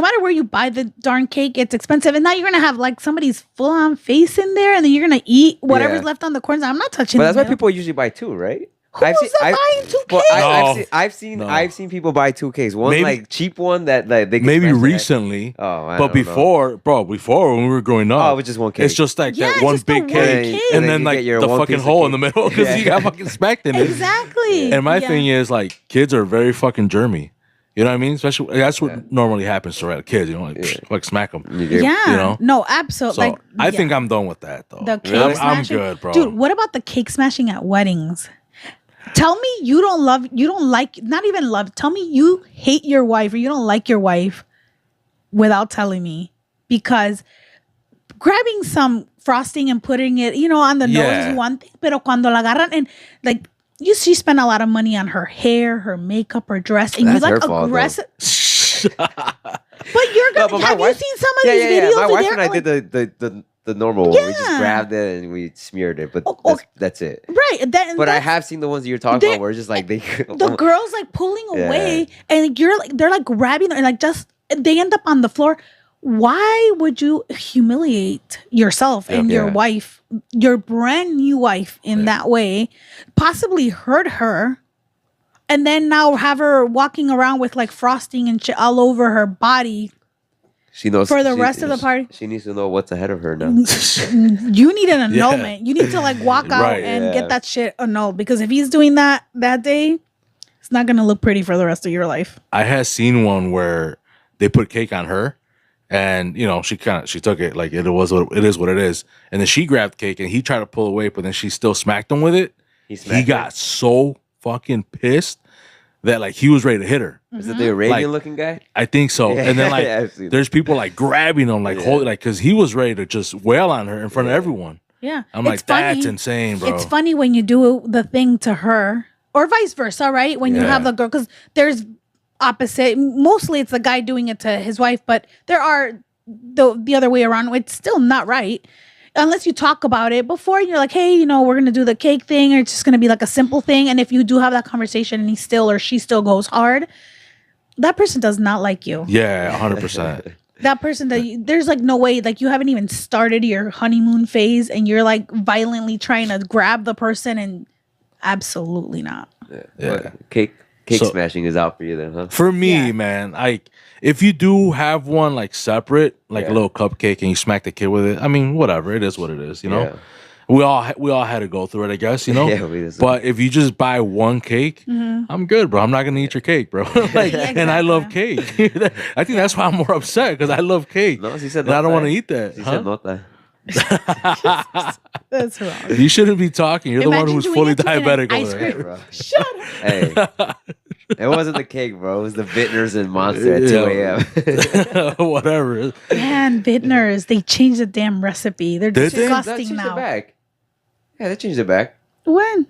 matter where you buy the darn cake, it's expensive. And now you're gonna have like somebody's full-on face in there, and then you're gonna eat whatever's left on the corners. I'm not touching.
But that's why people usually buy 2, right?
Buying 2 cakes?
Well, I've seen people buy 2 cakes. One like cheap one that like they
maybe recently. But before when we were growing up,
it was just 1 cake.
It's just like that one big cake, and then like the fucking hole in the middle because you got fucking smacked in it.
Exactly.
And my thing is like kids are very fucking germy. You know what I mean? Especially that's what normally happens to kids. You know, like smack them.
You know? No, absolutely.
So I think I'm done with that though.
The cake
I'm good, bro.
Dude, what about the cake smashing at weddings? Tell me you don't like, not even love. Tell me you hate your wife or you don't like your wife without telling me. Because grabbing some frosting and putting it, on the nose is one thing. Pero cuando la agarran and like, she spent a lot of money on her hair, her makeup, her dress. And you like aggressive. But you're going to, have you seen some of these videos?
My wife and I did the normal one. We just grabbed it and we smeared it, but that's it.
Right.
But I have seen the ones that you're talking about where it's just like
the girls like pulling away and they're like grabbing and like just they end up on the floor. Why would you humiliate yourself and your wife, your brand new wife in that way, possibly hurt her, and then now have her walking around with like frosting and shit all over her body?
She knows
For the rest of the party?
She needs to know what's ahead of her now.
You need an annulment. You need to like walk out
Right.
and get that shit annulled, because if he's doing that day, it's not gonna look pretty for the rest of your life.
I had seen one where they put cake on her, and she took it like it is what it is, and then she grabbed cake and he tried to pull away, but then she still smacked him with it. He got so fucking pissed that like he was ready to hit her.
Is it the Arabian looking guy?
I think so.
Yeah.
And then like
Yeah, I've seen
there's people like grabbing him, like holding, like, because he was ready to just wail on her in front of everyone.
Yeah.
I'm like, that's insane, bro.
It's funny when you do the thing to her, or vice versa, right? When you have the girl, because there's opposite. Mostly it's the guy doing it to his wife, but there are the other way around. It's still not right. Unless you talk about it before and you're like, hey, we're going to do the cake thing, or it's just going to be like a simple thing. And if you do have that conversation and he still or she still goes hard, that person does not like you.
Yeah, 100%.
That person, there's like no way, like you haven't even started your honeymoon phase and you're like violently trying to grab the person, and absolutely not.
Yeah. Cake smashing is out for you then, huh?
For me, man, like if you do have one like separate, like a little cupcake, and you smack the kid with it, I mean, whatever, it is what it is,
Yeah.
We all had to go through it, I guess,
Yeah, we just-
But if you just buy one cake, I'm good, bro. I'm not gonna eat your cake, bro. And I love cake. I think that's why I'm more upset, because I love cake.
No, she said
and I don't
nota.
want to eat that.
She said nota.
That's wrong.
You shouldn't be talking. You're the one
Imagine
who's
doing
fully
it to an
diabetic
ice
over
cream.
there.
Bro.
Shut up.
Hey, it wasn't the cake, bro. It was the Vintners and Monster at 2 a.m.
Whatever.
Man, Vintners, they changed the damn recipe. They're
Did they?
They
disgusting
changed it
now.
back. Yeah, they changed it back.
When?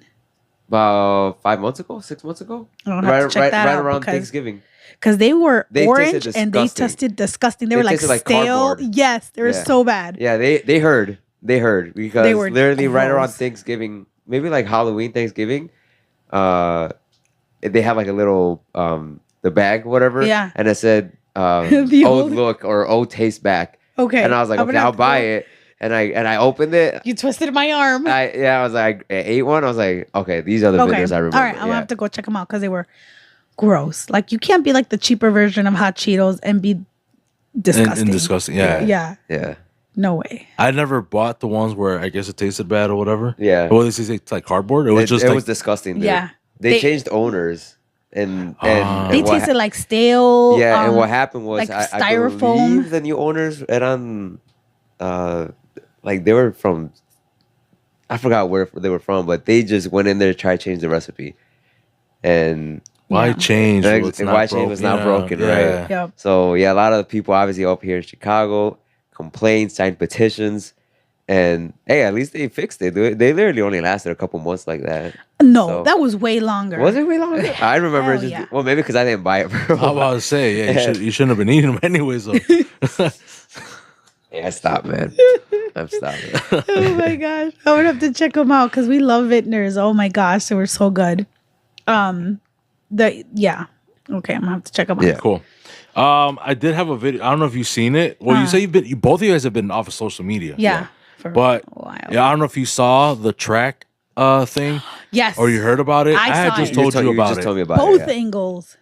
About 5 months ago, 6 months ago.
I'll have to check that out
around
because-
Thanksgiving.
Because they were
They
orange
tasted
and they
disgusting.
tasted disgusting. They
They
were like
tasted like
stale.
cardboard.
Yes, they were
Yeah.
so bad.
Yeah, they heard because
They were
literally right around
gross.
Thanksgiving, maybe like Halloween, Thanksgiving. They have like a little the bag, whatever.
Yeah.
And it said
The
old
old-
look or old taste back.
Okay.
And I was like,
I'm
okay,
gonna
I'll
have to
buy
go-
it. And I opened it.
You twisted my arm.
I was like, I ate one. I was like, okay, these are the
Okay.
videos I remember.
All right. I'm gonna have to go check them out because they were gross. Like you can't be like the cheaper version of hot Cheetos and be disgusting.
And disgusting. Yeah.
Yeah.
Yeah.
No way.
I never bought the ones where I guess it tasted bad or whatever.
Yeah.
What does it say? Like cardboard? It was just
it
like,
was disgusting. Dude.
Yeah.
They changed owners and
They
what
tasted like stale.
Yeah, and what happened was
like
I
styrofoam.
believe the new owners eran like they were from, I forgot where they were from, but they just went in there to try to change the recipe. And
why
Yeah.
change?
and
what's
why change was not broken, right?
Yeah.
Yep.
So yeah, a lot of the people obviously up here in Chicago complained, signed petitions, and hey, at least they fixed it. They literally only lasted a couple months like that.
No,
So-
that was way longer.
Was it way longer? I remember
Hell
just
yeah.
well, maybe because I didn't buy it for a
I was
while.
about to say, yeah, you shouldn't have been eating them anyways. Though.
Yeah, stop, man. I'm stopping.
Oh my gosh. I would have to check them out because we love Vintners. Oh my gosh, they were so good. Okay, I'm gonna have to check them out.
Yeah.
Cool. I did have a video. I don't know if you've seen it. Well, you say both of you guys have been off of social media.
Yeah. For
But
a while.
yeah, I don't know if you saw the track thing
Yes.
or you heard about it.
I
had
saw
just
it.
told you about
just
it.
told me about
both
it. Yeah.
angles.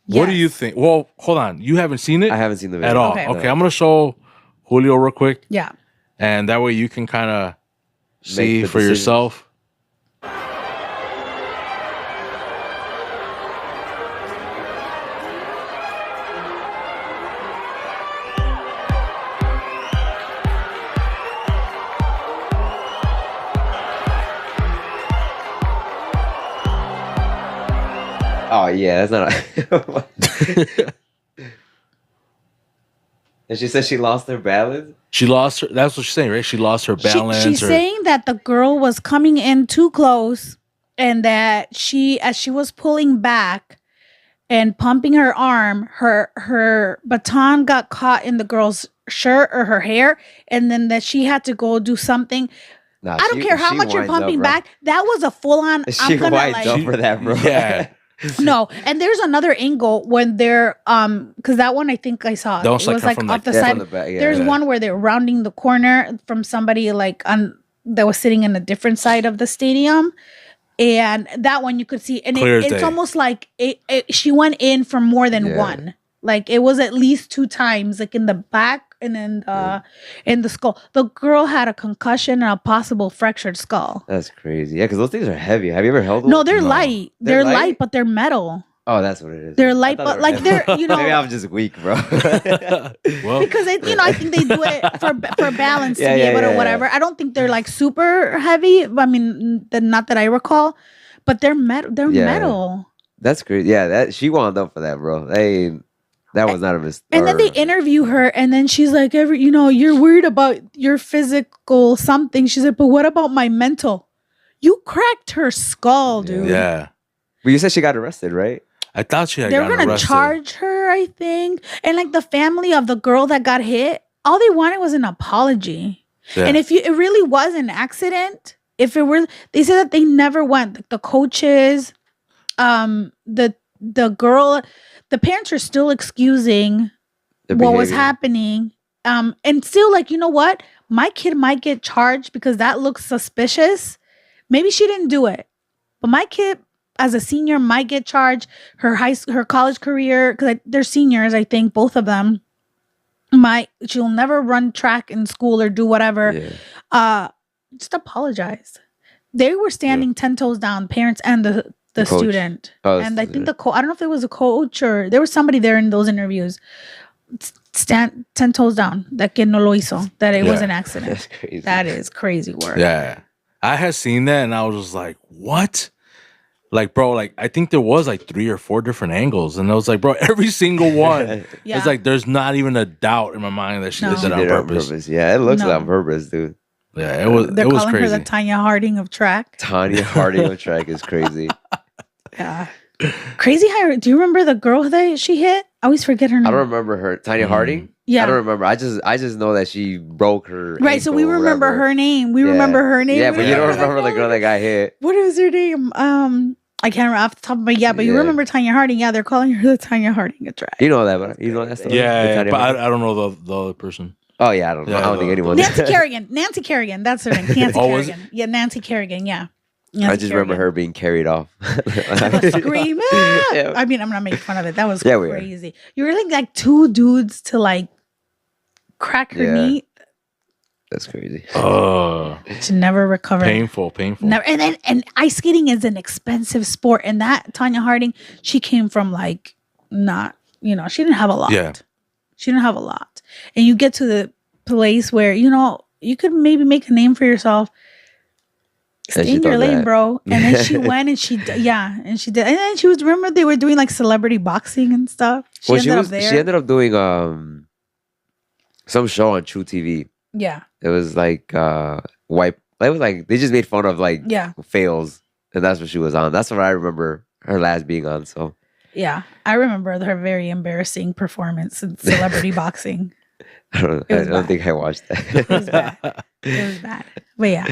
What do
Yes.
you think? Well, hold on. You haven't seen it
I haven't seen the video
at all.
Okay.
Okay, I'm gonna show Julio real quick,
Yeah.
and that way you can kind of see
the
for
decision.
yourself.
Oh yeah, that's not. And she said she lost her balance.
She lost her. That's what she's saying, right? She lost her balance.
She's
or,
saying that the girl was coming in too close and that as she was pulling back and pumping her arm, her baton got caught in the girl's shirt or her hair, and then that she had to go do something.
Nah,
I don't care how much you're pumping back. That was a full on.
She
I'm gonna
winds
like
up for that, bro.
Yeah.
no. And there's another angle when they're because that one I think I saw.
That was
it
like
was like
from
off the
Yeah,
side.
from the back, yeah,
There's
yeah.
one where they're rounding the corner from somebody like on that was sitting in a different side of the stadium. And that one you could see, and
Clear as
it's
day.
almost like she went in for more than
Yeah.
one. Like it was at least 2 times, like in the back and then in the skull. The girl had a concussion and a possible fractured skull.
That's crazy. Yeah, because those things are heavy. Have you ever held one?
No, they're
No.
light.
They're
They're light,
light?
but they're metal.
Oh, that's what it is.
They're
I
light,
thought
but
they were
like
heavy.
they're, you know,
Maybe I'm just weak, bro.
Well,
because I think they do it for balance
Yeah,
to be
yeah,
able to
yeah,
whatever. I don't think they're like super heavy. I mean, not that I recall, but they're metal. They're
Yeah.
metal.
That's crazy. Yeah, that she wound up for that, bro. That was not a mistake.
And then they interview her, and then she's like, you're worried about your physical something. She's like, but what about my mental? You cracked her skull, dude.
yeah.
But you said she got arrested, right?
I thought she had
They were
gotten
gonna
arrested.
charge her, I think. And like the family of the girl that got hit, all they wanted was an apology.
Yeah.
And if it really was an accident, if it were, they said that they never went. Like the coaches, the girl, the parents are still excusing
The
what was
behavior.
happening. And still like, you know what? My kid might get charged because that looks suspicious. Maybe she didn't do it, but my kid as a senior might get charged. Her college career, because they're seniors, I think both of them. She'll never run track in school or do whatever.
Yeah.
Just apologize. They were standing 10 toes down, parents and the
coach.
student.
Oh,
And I think I don't know if it was a coach or there was somebody there in those interviews. Stand 10 toes down. That kid no lo hizo. That it was
Yeah.
an accident.
That's crazy.
That is crazy work.
Yeah. I had seen that and I was just like, what? Like, bro, like, I think there was like 3 or 4 different angles. And I was like, bro, every single one.
Yeah.
It's like, there's not even a doubt in my mind that she
No.
did
She
that
did
on
it on
purpose.
purpose. Yeah, it looks
No.
like on purpose, dude.
Yeah, it was,
They're
it was
calling
crazy.
her the Tanya Harding of track.
Tanya Harding on track is crazy.
Yeah. Crazy how, do you remember the girl that she hit? I always forget her name.
I don't remember her. Tanya Harding?
Yeah.
I don't remember. I just know that she broke her.
Right, so we
ankle or
remember
whatever.
her name. We
Yeah.
remember her name.
Yeah,
We
but you don't
Yeah.
remember the girl that got hit.
What is her name? I can't remember off the top of my head. But you
Yeah.
remember Tanya Harding? Yeah, they're calling her the Tanya Harding of track.
You know that, but you know that story?
Yeah,
The
yeah,
Tanya
but
Harding?
I don't know the other person.
Oh yeah, I don't know.
Yeah,
I don't think anyone.
Nancy Kerrigan. Nancy Kerrigan. That's her name. Nancy
Oh, was
Kerrigan. Yeah, Nancy Kerrigan. Yeah.
I just remember her being carried off.
Scream. "Ah!"
Yeah.
I mean, I'm not making fun of it. That was
Yeah, we are.
crazy. You were like 2 dudes to like crack her
Yeah.
knee
That's crazy.
to never recover.
Painful.
Never, and ice skating is an expensive sport. And that Tanya Harding, she came from like not, she didn't have a lot.
Yeah.
She didn't have a lot. And you get to the place where, you could maybe make a name for yourself.
And
Stay
she
in your
thought
lane,
that.
bro. And then she went and she did. And she did. And then remember they were doing like celebrity boxing and stuff. She ended up there.
She ended up doing some show on True TV.
Yeah.
It was like wipe. It was like they just made fun of like
Yeah.
fails, and that's what she was on. That's what I remember her last being on. So
Yeah. I remember her very embarrassing performance in celebrity boxing.
I don't
It was bad.
think I watched that.
It was bad. It was bad. But yeah.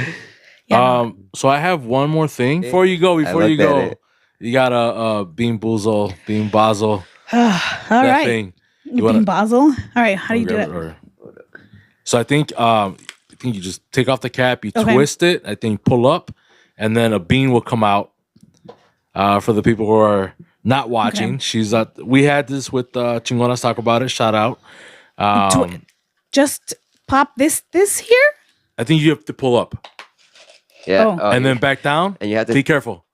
Yeah.
So I have one more thing before you go.
looked at it.
You gotta Bean Boozle, Bean Basil.
All
that
right.
thing.
You
wanna-
being Basel? All right. How do you do it?
So I think you just take off the cap, you
Okay.
twist it, I think pull up, and then a bean will come out. For the people who are not watching, we had this with Chingonas talk about it. Shout out.
Just pop this here?
I think you have to pull up
Yeah,
Oh.
and then back down.
and you have to
Be careful.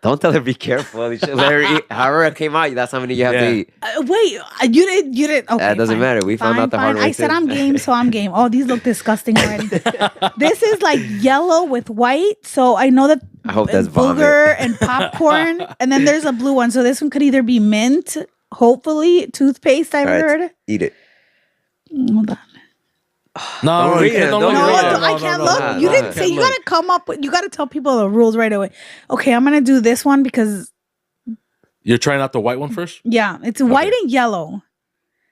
don't tell her be careful. You should let her eat. However it came out, that's how many you have
Yeah.
to eat.
Wait, you didn't. Okay,
That doesn't
fine.
matter. We found out the hard way,
I said
too.
I'm game, so I'm game. Oh, these look disgusting already. This is like yellow with white, so I know that
I hope that's
booger
vomit.
and popcorn, and then there's a blue one. So this one could either be mint, hopefully toothpaste. I've
All right,
heard.
eat it.
Hold on.
No,
Don't read it.
don't
Don't
look
No,
read
at
it.
it.
I can't
no,
look.
no,
You
no,
didn't
no,
say. You
look.
gotta come up with. You gotta tell people the rules right away. Okay, I'm gonna do this one because
You're trying out the white one first?
yeah, it's white and yellow.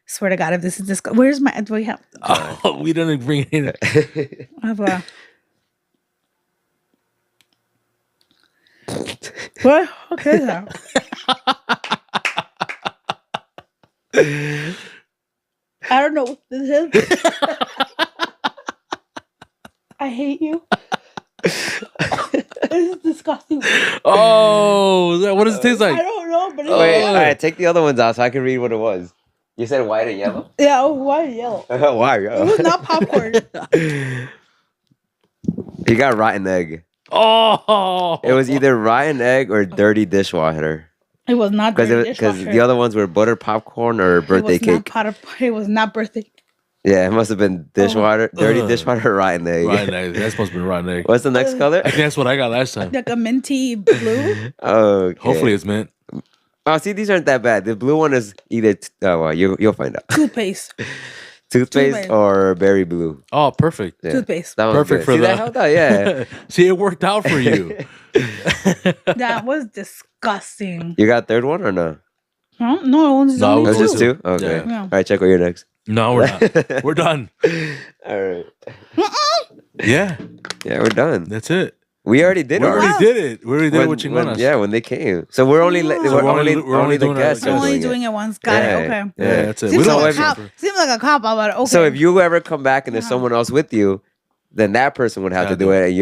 Swear to God, if this is this, where's my? Do we have?
Oh, we didn't bring it in.
I have a. What? Okay, now. I don't know what this is. I hate you. This is disgusting.
Oh, what does it taste
I
like?
don't know, but it's
Wait,
Oh.
all right, take the other ones out so I can read what it was. You said white and yellow?
Yeah, why yellow?
Why?
It was not popcorn.
You got rotten egg.
Oh,
It was either rotten egg or dirty dishwater.
It was not dirty
Because
dishwasher.
the other ones were buttered popcorn or birthday
it was
cake.
It was not birthday.
Yeah, it must have been dishwater, dirty
Ugh.
dishwater, or rotten egg.
rotten egg. That's supposed to be rotten egg.
What's the next color?
I think that's what I got last time.
Like a minty blue.
Okay.
Hopefully it's mint.
Oh, see, these aren't that bad. The blue one is either. Oh, well, you'll find out.
Toothpaste.
Toothpaste or berry blue.
Oh, perfect.
Yeah.
Toothpaste.
That one's
Perfect
good.
for
See,
the-
that helped out. Yeah.
See, it worked out for you.
That was disgusting.
You got a third one or no?
Huh? No, it was
No,
only
It was
Those
just
two.
two. Okay.
Yeah.
Yeah.
All right, check what you're next.
No, we're not. We're done.
All right.
Yeah,
Yeah, we're done.
that's it.
We already did
We
ours.
already did it. We already did it with Chingonas.
Yeah, when they came. So we're only
So
we're only the
doing
guests.
it.
I'm
are
only
doing
doing
it.
it once. Got
Yeah.
it. Okay.
Yeah, that's it.
Seems,
So
like
if-
a cop, seems like a cop out, but okay.
So if you ever come back and there's someone else with you, then that person would have
Yeah,
to do it. And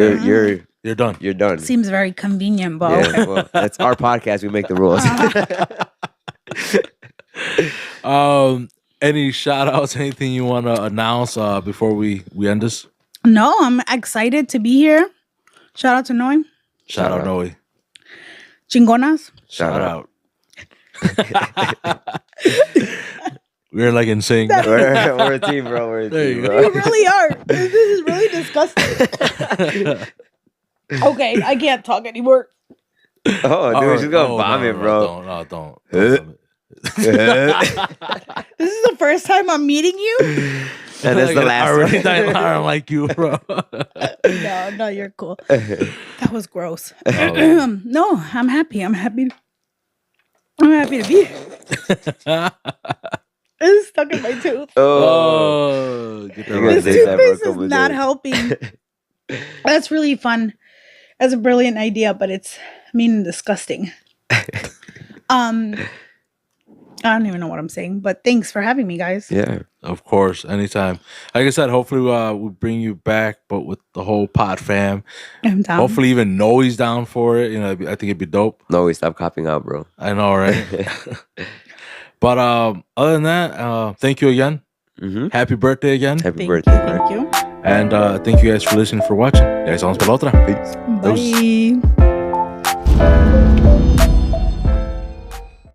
You're done.
you're done.
seems very convenient, but
Yeah,
okay.
well, that's our podcast. We make the rules.
Any shout outs, anything you want to announce before we end this?
No, I'm excited to be here. Shout out to Noe.
Shout out
out.
Noe.
Chingonas.
Shout out. We're like in sync.
we're a team, bro. We're a
There
team,
you
bro.
You really are. This is really disgusting. Okay, I can't talk anymore.
Oh, dude, she's gonna vomit, bro.
No, don't.
This is the first time I'm meeting you.
And that's the last
I already
one.
don't like you, bro.
No, you're cool. That was gross.
Oh.
No, I'm happy. I'm happy to be here. It's stuck in my tooth.
Oh,
Get
You're
that
gonna
This
right
say
there.
that for a
toothpaste is
couple
not
days.
helping. That's really fun. That's a brilliant idea, but it's mean and disgusting. I don't even know what I'm saying, but thanks for having me, guys.
Yeah.
Of course, anytime. Like I said, hopefully we'll bring you back, but with the whole pod fam.
I'm down.
Hopefully even Noe's down for it. You know, I think it'd be dope.
No, we stop copping out, bro.
I know, right? But other than that, thank you again.
Mm-hmm.
Happy birthday again.
Happy
Thank
birthday,
you.
bro.
Thank you.
And thank you guys for listening, for watching. Ya estamos para la otra. Peace.
Bye.